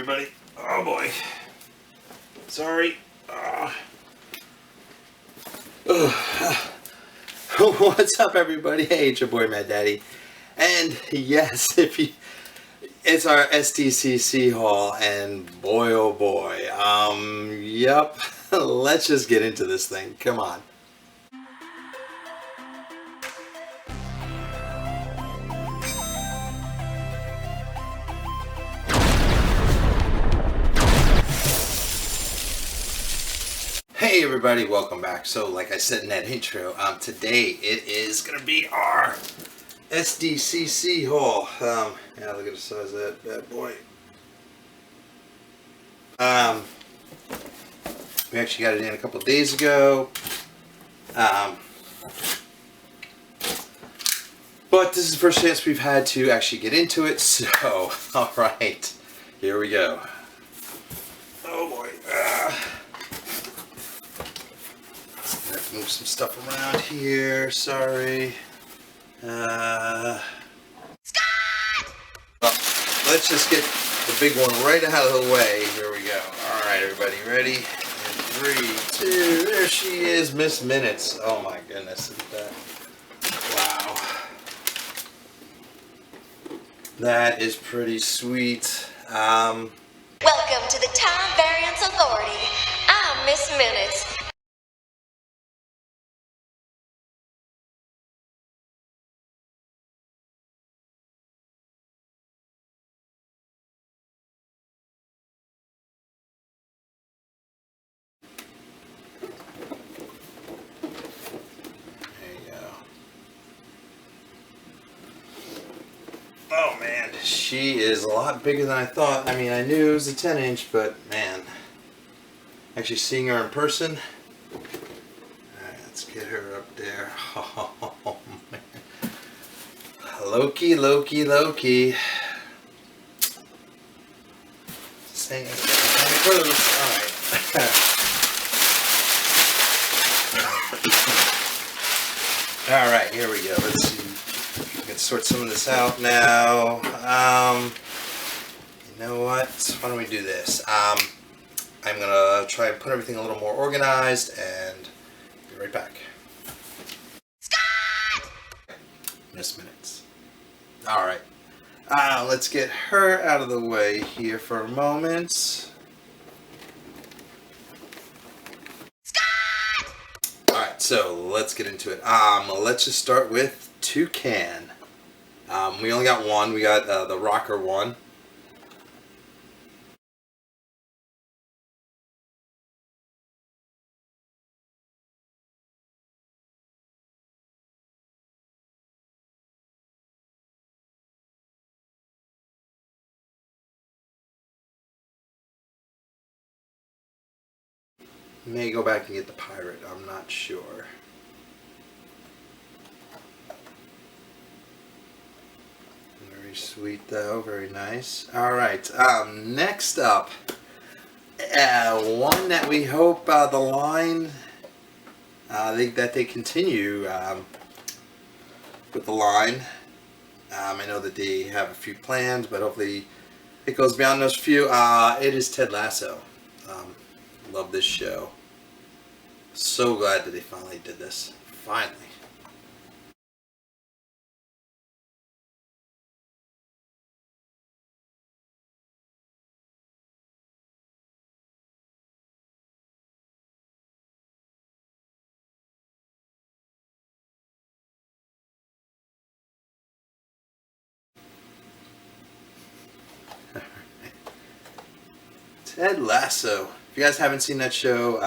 everybody. Oh boy. Sorry. What's up, everybody? Hey, it's your boy Mad Daddy. And yes, it's our SDCC haul, and boy oh boy. Yep. Let's just get into this thing. Come on. Hey everybody, welcome back. So like I said in that intro, today it is going to be our SDCC haul. Yeah, look at the size of that bad boy. We actually got it in a couple of days ago. But this is the first chance we've had to actually get into it, so alright, here we go. Oh boy. Move some stuff around here, sorry. Well, let's just get the big one right out of the way. Here we go. Alright everybody, ready? And 3, 2, there she is, Miss Minutes. Oh my goodness, look at that. Wow. That is pretty sweet. Welcome to the Time Variance Authority. I'm Miss Minutes. Oh man, she is a lot bigger than I thought. I mean, I knew it was a 10-inch, but man, actually seeing her in person. Alright, let's get her up there. Oh man. Loki. Staying close. Alright. Alright, here we go. Let's see. Sort some of this out now. You know what? Why don't we do this? I'm gonna try and put everything a little more organized and be right back. Miss Minutes. Alright. Let's get her out of the way here for a moment. Alright, so let's get into it. Let's just start with Toucan. We only got one. We got the rocker one. May go back and get the pirate. I'm not sure. Sweet though, very nice. Alright, next up, one that we hope the line, that they continue with the line. I know that they have a few plans, but hopefully it goes beyond those few. It is Ted Lasso. Love this show. So glad that they finally did this. Finally. Ted Lasso. If you guys haven't seen that show,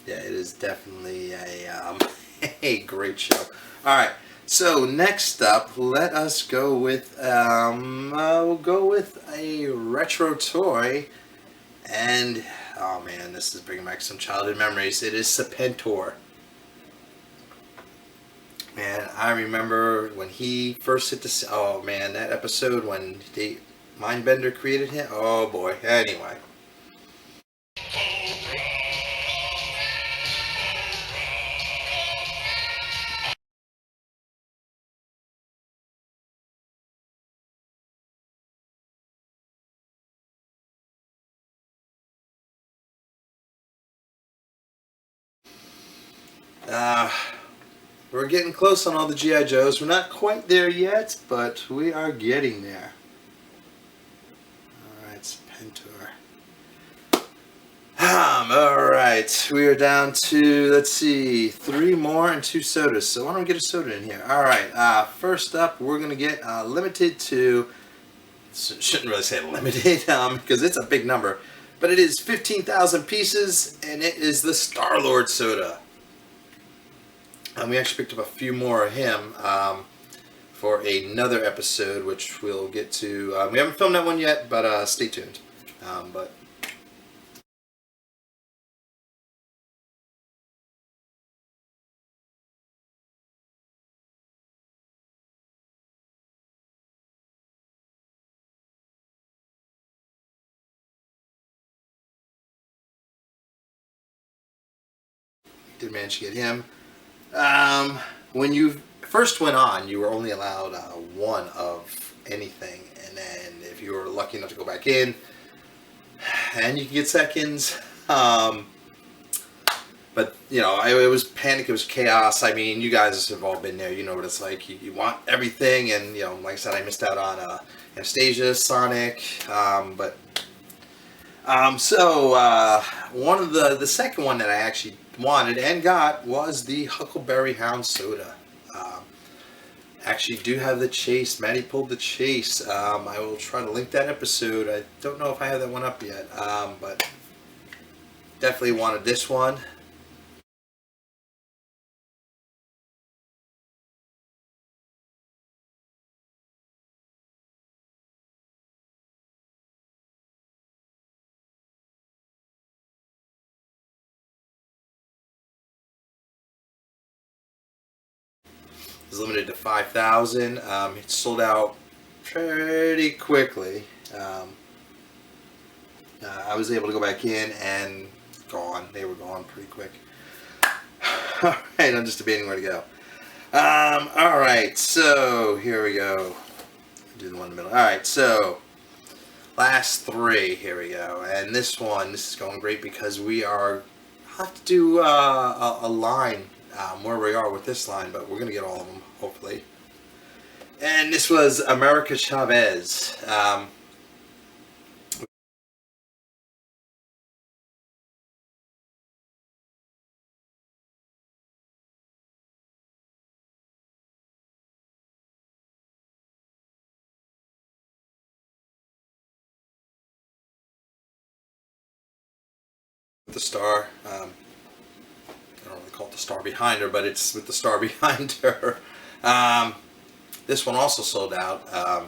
yeah, it is definitely a a great show. All right, so next up, let us go with we'll go with a retro toy, and oh man, this is bringing back some childhood memories. It is Serpentor. Man, I remember when he first hit the. Oh man, that episode when Mindbender created him. Oh boy. Anyway. We're getting close on all the G.I. Joes. We're not quite there yet, but we are getting there. Alright, Pentor. Alright, we are down to, let's see, 3 more and 2 sodas. So why don't we get a soda in here? Alright, first up, we're going to get limited to, shouldn't really say limited, because it's a big number, but it is 15,000 pieces, and it is the StarLord Soda. We actually picked up a few more of him for another episode, which we'll get to. We haven't filmed that one yet, but stay tuned. Did manage to get him. When you first went on, you were only allowed 1 of anything, and then if you were lucky enough to go back in, and you could get seconds. But you know, it was panic, it was chaos. I mean, you guys have all been there. You know what it's like. You want everything, and you know, like I said, I missed out on Anastasia, Sonic, but one of the second one that I actually wanted and got was the Huckleberry Hound Soda. Actually do have the chase. Maddie pulled the chase. I will try to link that episode. I don't know if I have that one up yet, but definitely wanted this one. It's limited to 5,000. It sold out pretty quickly. I was able to go back in and gone. They were gone pretty quick. Alright, I'm just debating where to go. Alright, so here we go. Do the one in the middle. Alright, so last 3. Here we go. And this is going great because we are have to do a line where we are with this line, but we're going to get all of them, hopefully. And this was America Chavez. The star. I don't really call it the star behind her, but it's with the star behind her. This one also sold out. If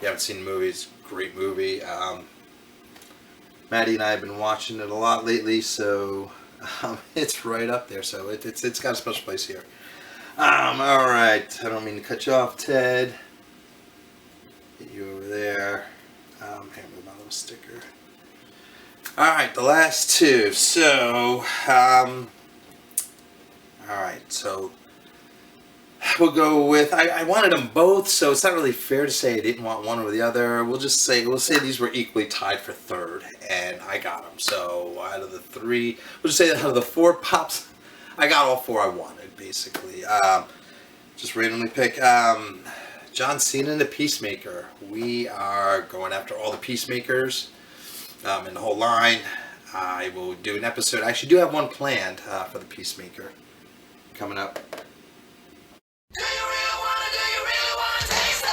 you haven't seen the movie, it's a great movie. Maddie and I have been watching it a lot lately, so it's right up there. So it's got a special place here. All right, I don't mean to cut you off, Ted. Get you over there. Here, move my little sticker. Alright, the last 2. So, alright, so we'll go with, I wanted them both, so it's not really fair to say I didn't want one or the other. We'll say these were equally tied for 3rd, and I got them. So, out of the 3, we'll just say that out of the 4 pops, I got all 4 I wanted, basically. Just randomly pick, John Cena and the Peacemaker. We are going after all the Peacemakers. In the whole line. I will do an episode. I actually do have one planned for the Peacemaker coming up. Do you really wanna taste it?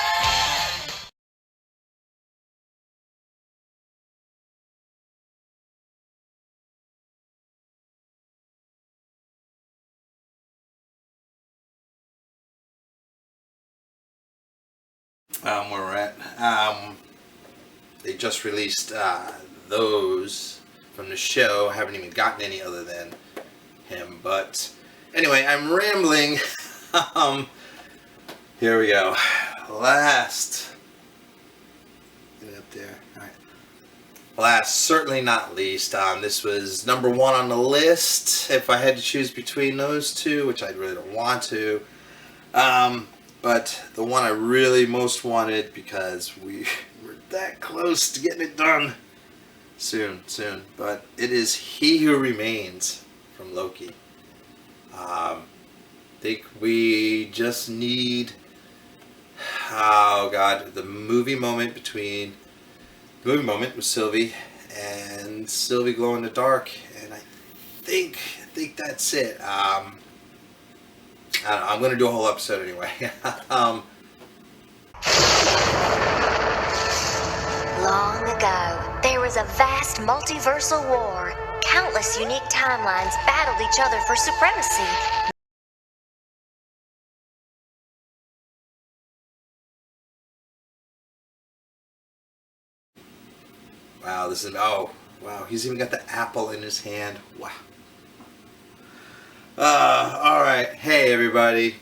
Where we're at. They just released those from the show. I haven't even gotten any other than him, but anyway, I'm rambling. Here we go. Last, get it up there. All right. Last, certainly not least, this was number 1 on the list. If I had to choose between those 2, which I really don't want to, but the one I really most wanted because we were that close to getting it done. Soon, but it is He Who Remains from Loki. Think we just need, oh god, the movie moment with Sylvie and Sylvie glow in the dark, and I think that's it. I don't know, I'm gonna do a whole episode anyway. Long ago, there was a vast multiversal war. Countless unique timelines battled each other for supremacy. Wow, this is, oh, wow, he's even got the apple in his hand. Wow. Alright, hey everybody.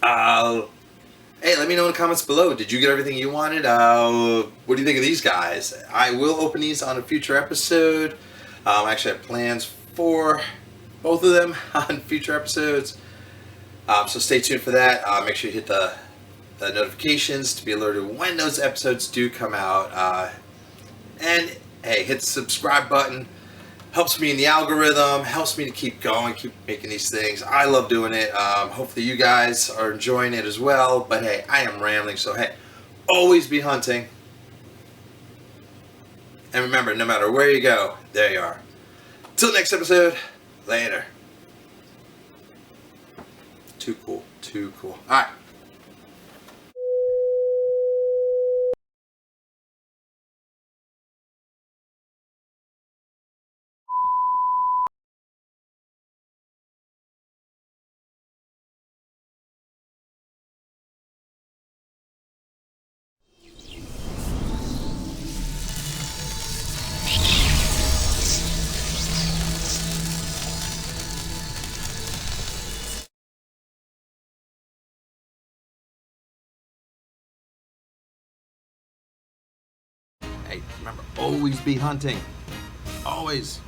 Hey, let me know in the comments below. Did you get everything you wanted? What do you think of these guys? I will open these on a future episode. I actually have plans for both of them on future episodes. So stay tuned for that. Make sure you hit the notifications to be alerted when those episodes do come out. And hey, hit the subscribe button. Helps me in the algorithm, helps me to keep going, keep making these things. I love doing it. Hopefully you guys are enjoying it as well. But hey, I am rambling, so hey, always be hunting. And remember, no matter where you go, there you are. Till next episode, later. Too cool, too cool. All right. Hey, remember, always be hunting. Always.